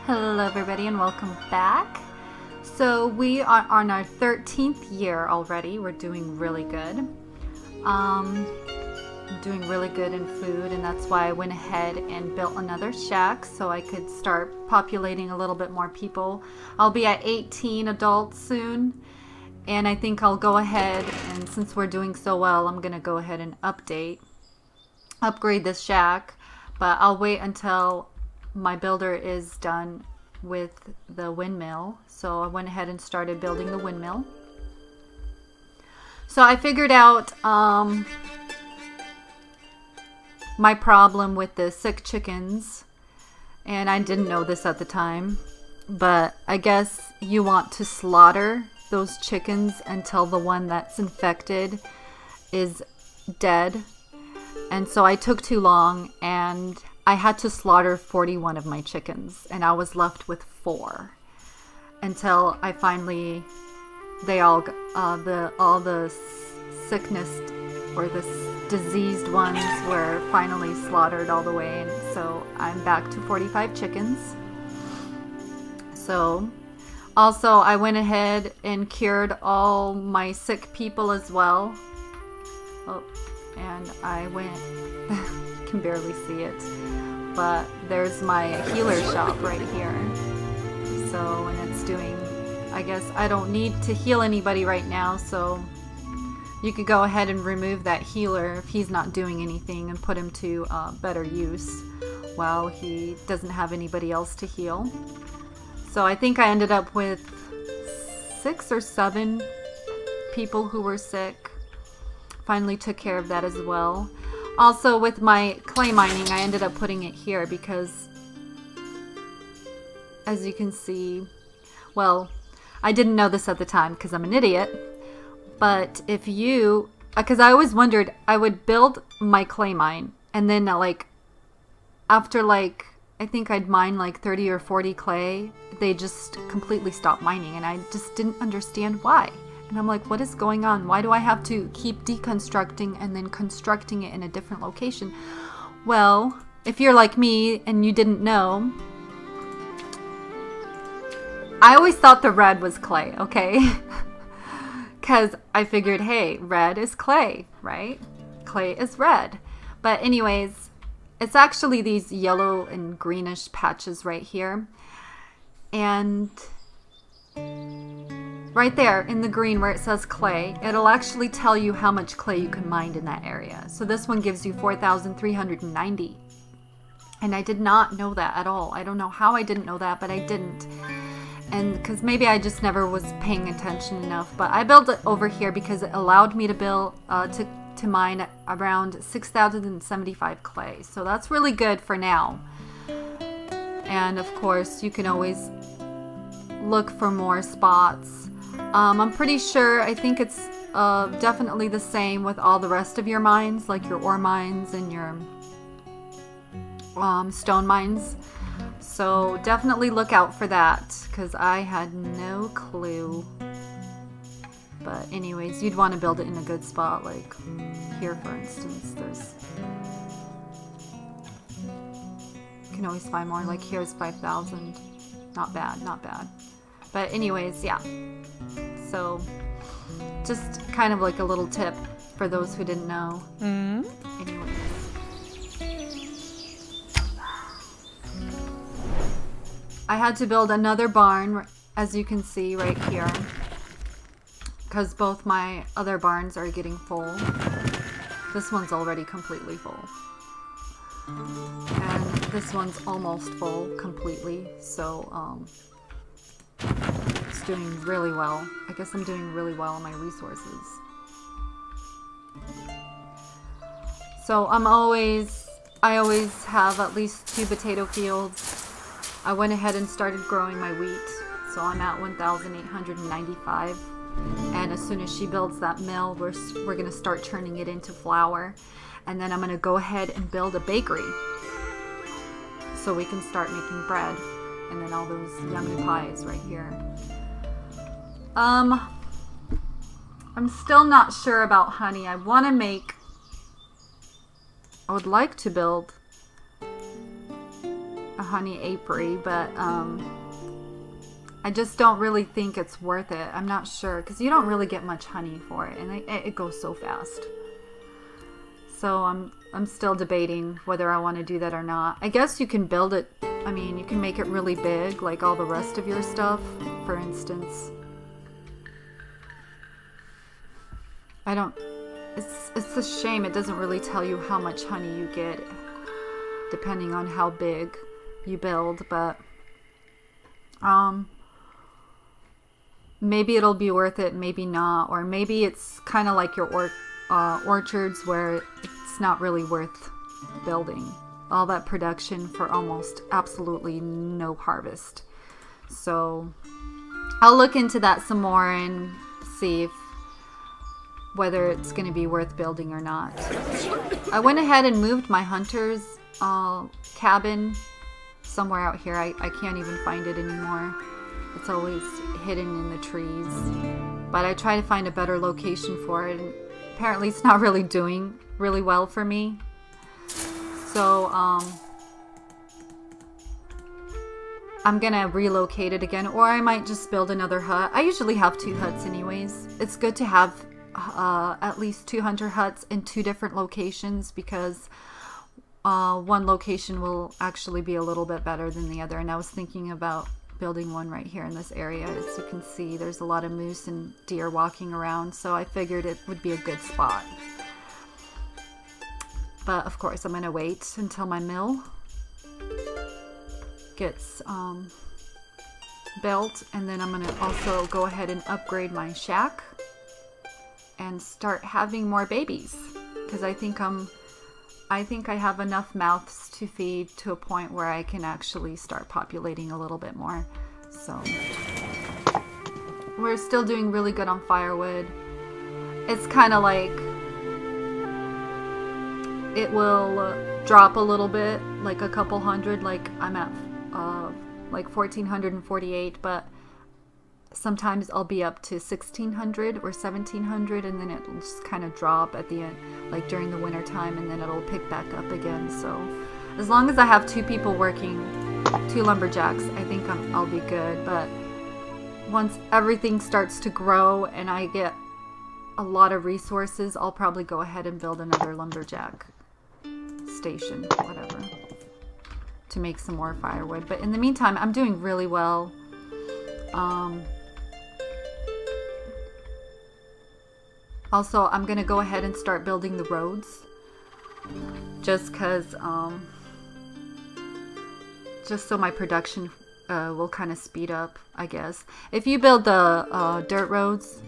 Hello everybody and welcome back. So we are on our 13th year already. We're doing really good. Doing really good in food, and that's why I went ahead and built another shack so I could start populating a little bit more people. I'll be at 18 adults soon, and I think I'll go ahead, and since we're doing so well, I'm gonna go ahead and upgrade this shack, but I'll wait until my builder is done with the windmill. So I went ahead and started building the windmill. So I figured out my problem with the sick chickens, and I didn't know this at the time, but I guess you want to slaughter those chickens until the one that's infected is dead. And so I took too long and I had to slaughter 41 of my chickens, and I was left with 4 until I finally, all the sickness or the diseased ones were finally slaughtered all the way, and so I'm back to 45 chickens. So also I went ahead and cured all my sick people as well. Oh, and I went you can barely see it, but there's my healer shop right here. So, and it's doing, I guess I don't need to heal anybody right now, so you could go ahead and remove that healer if he's not doing anything and put him to better use while he doesn't have anybody else to heal. So I think I ended up with 6 or 7 people who were sick. Finally took care of that as well. Also with my clay mining, I ended up putting it here because, as you can see, well, I didn't know this at the time because I'm an idiot. But if you, because I always wondered, I would build my clay mine, and then after I think I'd mine 30 or 40 clay, they just completely stopped mining, and I just didn't understand why. And I'm like, what is going on? Why do I have to keep deconstructing and then constructing it in a different location? Well, if you're like me and you didn't know, I always thought the red was clay, okay? Because I figured, hey, red is clay, right? Clay is red. But anyways, it's actually these yellow and greenish patches right here. And right there in the green where it says clay, it'll actually tell you how much clay you can mine in that area. So this one gives you 4,390. And I did not know that at all. I don't know how I didn't know that, but I didn't. And because maybe I just never was paying attention enough, but I built it over here because it allowed me to build to mine around 6,075 clay. So that's really good for now. And of course, you can always look for more spots. I'm pretty sure, I think it's definitely the same with all the rest of your mines, like your ore mines and your stone mines. So definitely look out for that, because I had no clue. But anyways, you'd want to build it in a good spot, like here for instance. You can always find more, like here's 5,000. Not bad, not bad. But anyways, yeah. So just kind of like a little tip for those who didn't know. Anyways. I had to build another barn, as you can see right here, because both my other barns are getting full. This one's already completely full. And this one's almost full completely, so it's doing really well. I guess I'm doing really well on my resources. So I always have at least 2 potato fields. I went ahead and started growing my wheat, so I'm at 1,895. And as soon as she builds that mill, we're going to start turning it into flour. And then I'm going to go ahead and build a bakery so we can start making bread. And then all those yummy pies right here. I'm still not sure about honey. I would like to build a honey apiary, but I just don't really think it's worth it. I'm not sure, because you don't really get much honey for it, and it goes so fast. So I'm still debating whether I want to do that or not. I guess you can build it. I mean, you can make it really big, like all the rest of your stuff, for instance. It's a shame it doesn't really tell you how much honey you get, depending on how big you build, but maybe it'll be worth it, maybe not, or maybe it's kind of like your orchards where it's not really worth building all that production for almost absolutely no harvest. So I'll look into that some more and see whether it's going to be worth building or not. I went ahead and moved my hunter's cabin somewhere out here. I can't even find it anymore. It's always hidden in the trees. But I try to find a better location for it, and apparently it's not really doing really well for me. So I'm gonna relocate it again, or I might just build another hut. I usually have 2 huts anyways. It's good to have at least 2 hunter huts in 2 different locations, because one location will actually be a little bit better than the other. And I was thinking about building one right here in this area. As you can see, there's a lot of moose and deer walking around, so I figured it would be a good spot. But of course, I'm gonna wait until my mill gets built, and then I'm gonna also go ahead and upgrade my shack and start having more babies, because I think I have enough mouths to feed to a point where I can actually start populating a little bit more. So we're still doing really good on firewood. It's kind of like it will drop a little bit, like a couple hundred, like I'm at like 1448, but sometimes I'll be up to 1600 or 1700, and then it'll just kind of drop at the end, like during the winter time, and then it'll pick back up again. So as long as I have 2 people working, 2 lumberjacks, I think I'll be good. But once everything starts to grow and I get a lot of resources, I'll probably go ahead and build another lumberjack station, whatever, to make some more firewood. But in the meantime, I'm doing really well. Also, I'm gonna go ahead and start building the roads, just because just so my production will kind of speed up, I guess. If you build the dirt roads,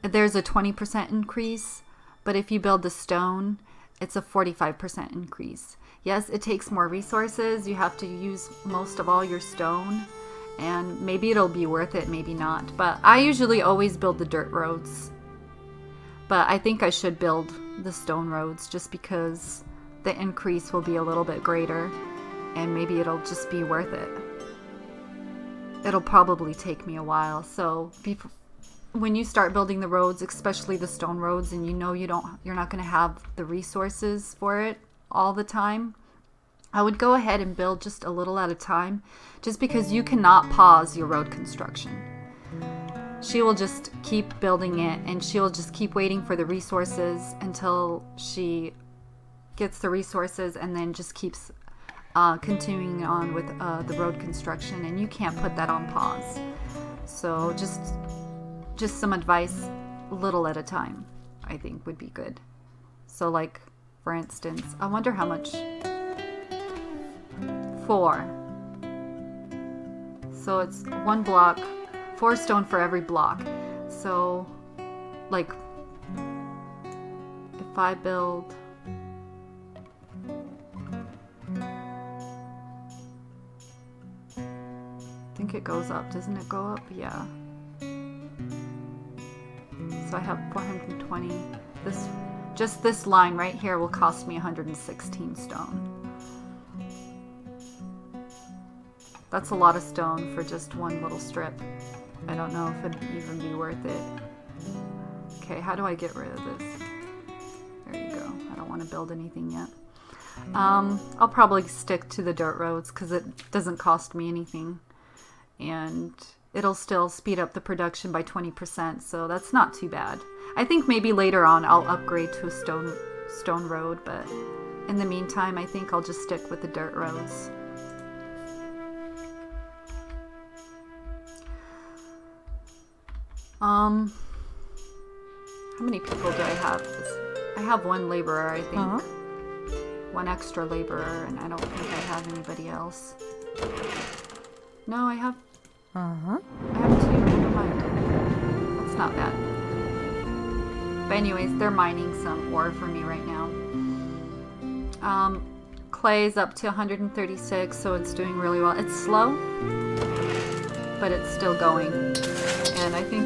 there's a 20% increase, but if you build the stone, it's a 45% increase. Yes, it takes more resources. You have to use most of all your stone, and maybe it'll be worth it, maybe not. But I usually always build the dirt roads. But I think I should build the stone roads, just because the increase will be a little bit greater, and maybe it'll just be worth it. It'll probably take me a while. So when you start building the roads, especially the stone roads, and you know you're not going to have the resources for it all the time, I would go ahead and build just a little at a time, just because you cannot pause your road construction. She will just keep building it, and she'll just keep waiting for the resources until she gets the resources, and then just keeps continuing on with the road construction, and you can't put that on pause. So just some advice, little at a time, I think would be good. So like, for instance, I wonder how much 4. So it's 1 block, 4 stone for every block. So like, if I build I think it goes up, doesn't it go up? Yeah. So I have 420. Just this line right here will cost me 116 stone. That's a lot of stone for just one little strip. I don't know if it'd even be worth it. Okay, how do I get rid of this? There you go. I don't want to build anything yet. I'll probably stick to the dirt roads because it doesn't cost me anything. And it'll still speed up the production by 20%, so that's not too bad. I think maybe later on I'll upgrade to a stone road, but in the meantime, I think I'll just stick with the dirt roads. How many people do I have? I have one laborer, I think. One extra laborer, and I don't think I have anybody else. No, I have... I have 2. Never mind. That's not bad. But anyways, they're mining some ore for me right now. Clay's up to 136, so it's doing really well. It's slow, but it's still going. And I think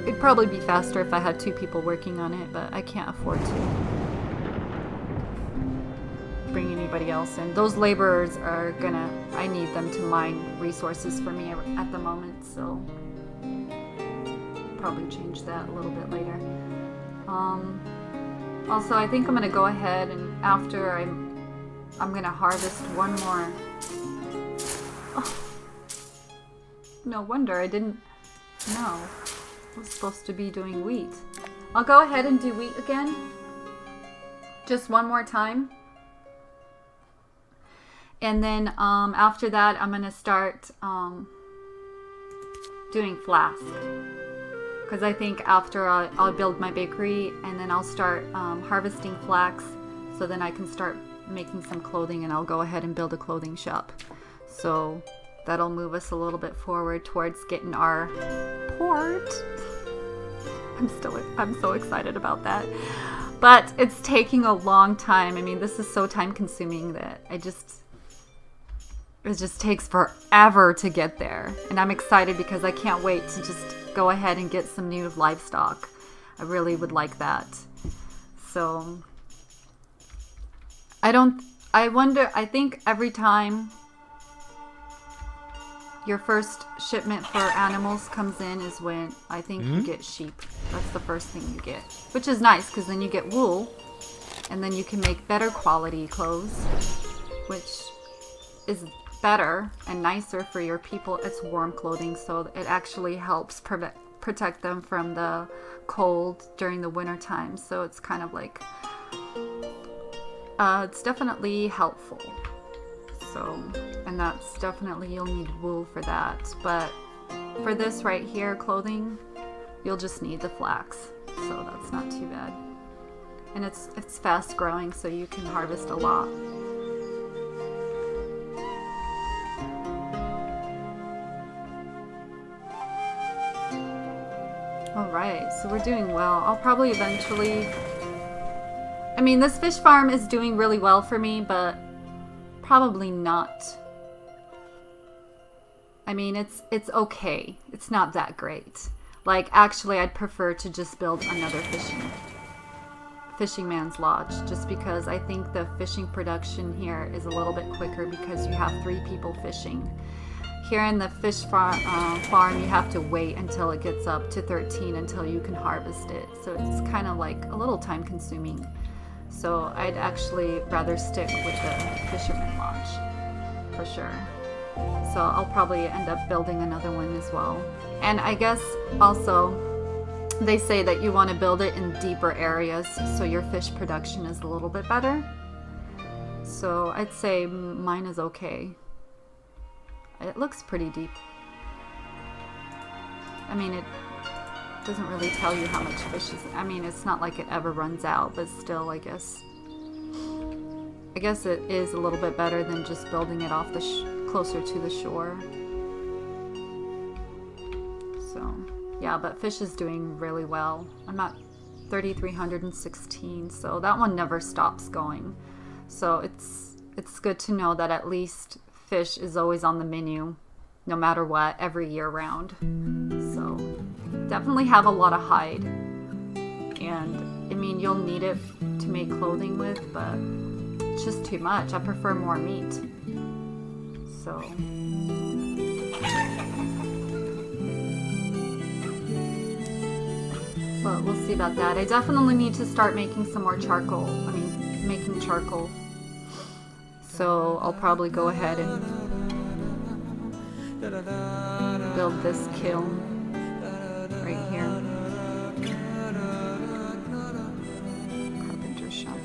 it'd probably be faster if I had 2 people working on it, but I can't afford to bring anybody else in. Those laborers are gonna... I need them to mine resources for me at the moment, so probably change that a little bit later. Also, I think I'm gonna go ahead and after I'm gonna harvest one more. Oh, no wonder I didn't know. I was supposed to be doing wheat. I'll go ahead and do wheat again. Just one more time. And then after that, I'm gonna start doing flask. Because I think after I'll build my bakery and then I'll start harvesting flax, so then I can start making some clothing, and I'll go ahead and build a clothing shop. So that'll move us a little bit forward towards getting our port. I'm so excited about that. But it's taking a long time. I mean, this is so time consuming that it just takes forever to get there. And I'm excited because I can't wait to just go ahead and get some new livestock. I really would like that. So I think every time your first shipment for animals comes in is when I think you get sheep. That's the first thing you get, which is nice because then you get wool and then you can make better quality clothes, which is better and nicer for your people. It's warm clothing, so it actually helps protect them from the cold during the winter time. So it's kind of like it's definitely helpful. So, and that's definitely, you'll need wool for that. But for this right here, clothing, you'll just need the flax. So that's not too bad. And it's fast growing, so you can harvest a lot. Alright, so we're doing well. I'll probably eventually... I mean, this fish farm is doing really well for me, but probably not. I mean, it's okay. It's not that great. Like, actually, I'd prefer to just build another fishing man's lodge, just because I think the fishing production here is a little bit quicker because you have 3 people fishing. Here in the fish farm, you have to wait until it gets up to 13 until you can harvest it. So it's kind of like a little time consuming. So I'd actually rather stick with the fisherman lodge for sure. So I'll probably end up building another one as well. And I guess also they say that you want to build it in deeper areas so your fish production is a little bit better. So I'd say mine is okay. It looks pretty deep. I mean, it doesn't really tell you how much fish is. I mean, it's not like it ever runs out, but still, I guess it is a little bit better than just building it off the closer to the shore. So yeah, but fish is doing really well. I'm at 3,316, so that one never stops going. So it's good to know that at least fish is always on the menu, no matter what, every year round. So definitely have a lot of hide, and I mean, you'll need it to make clothing with, but it's just too much. I prefer more meat. So but we'll see about that. I definitely need to start making some more charcoal. I mean, making charcoal. So I'll probably go ahead and build this kiln right here. Carpenter shop.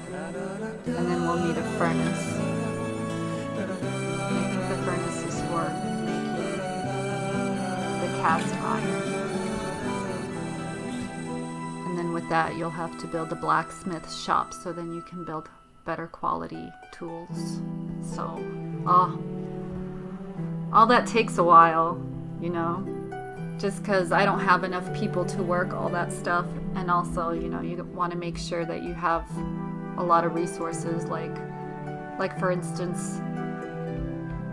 And then we'll need a furnace. I think the furnace is for making the cast iron. And then with that, you'll have to build a blacksmith shop so then you can build better quality tools. So, all that takes a while, you know, just because I don't have enough people to work all that stuff. And also, you know, you want to make sure that you have a lot of resources, like for instance,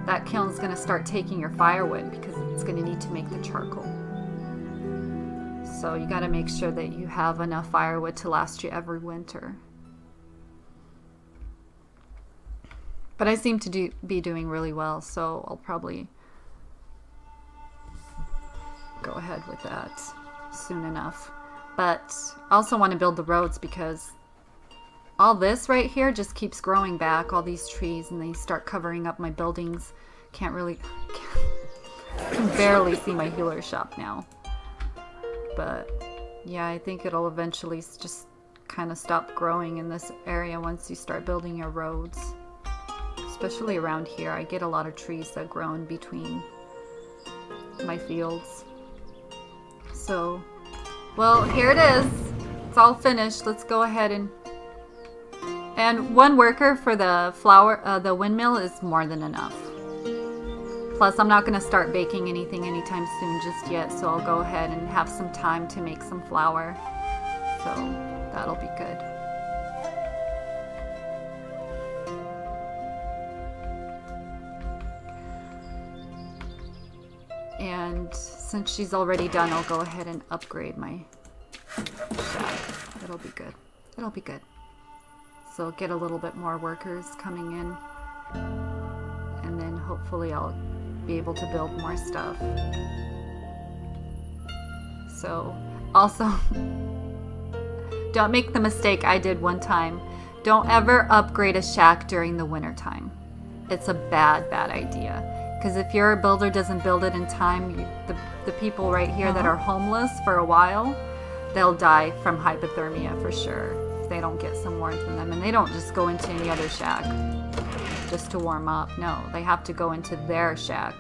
that kiln's going to start taking your firewood because it's going to need to make the charcoal. So you got to make sure that you have enough firewood to last you every winter. But I seem to be doing really well, so I'll probably go ahead with that soon enough. But I also want to build the roads because all this right here just keeps growing back, all these trees, and they start covering up my buildings. Can barely see my healer shop now. But yeah, I think it'll eventually just kind of stop growing in this area once you start building your roads. Especially around here, I get a lot of trees that grow in between my fields. So, well, here it is. It's all finished. Let's go ahead and one worker for the the windmill is more than enough. Plus, I'm not going to start baking anything anytime soon just yet, so I'll go ahead and have some time to make some flour. So, that'll be good. And since she's already done, I'll go ahead and upgrade my shack. It'll be good. It'll be good. So get a little bit more workers coming in. And then hopefully I'll be able to build more stuff. So also, don't make the mistake I did one time. Don't ever upgrade a shack during the winter time. It's a bad idea. Because if your builder doesn't build it in time, the people right here that are homeless for a while, they'll die from hypothermia for sure if they don't get some warmth in them. And they don't just go into any other shack just to warm up. No, they have to go into their shack.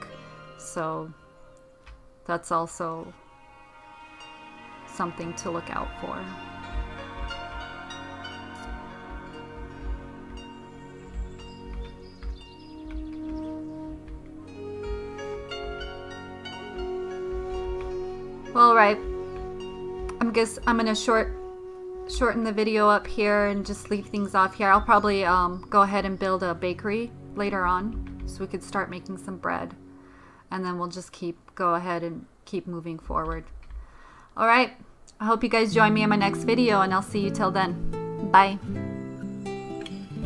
So that's also something to look out for. Well, alright, I'm gonna shorten the video up here and just leave things off here. I'll probably go ahead and build a bakery later on so we could start making some bread, and then we'll just go ahead and keep moving forward. Alright, I hope you guys join me in my next video, and I'll see you till then. Bye.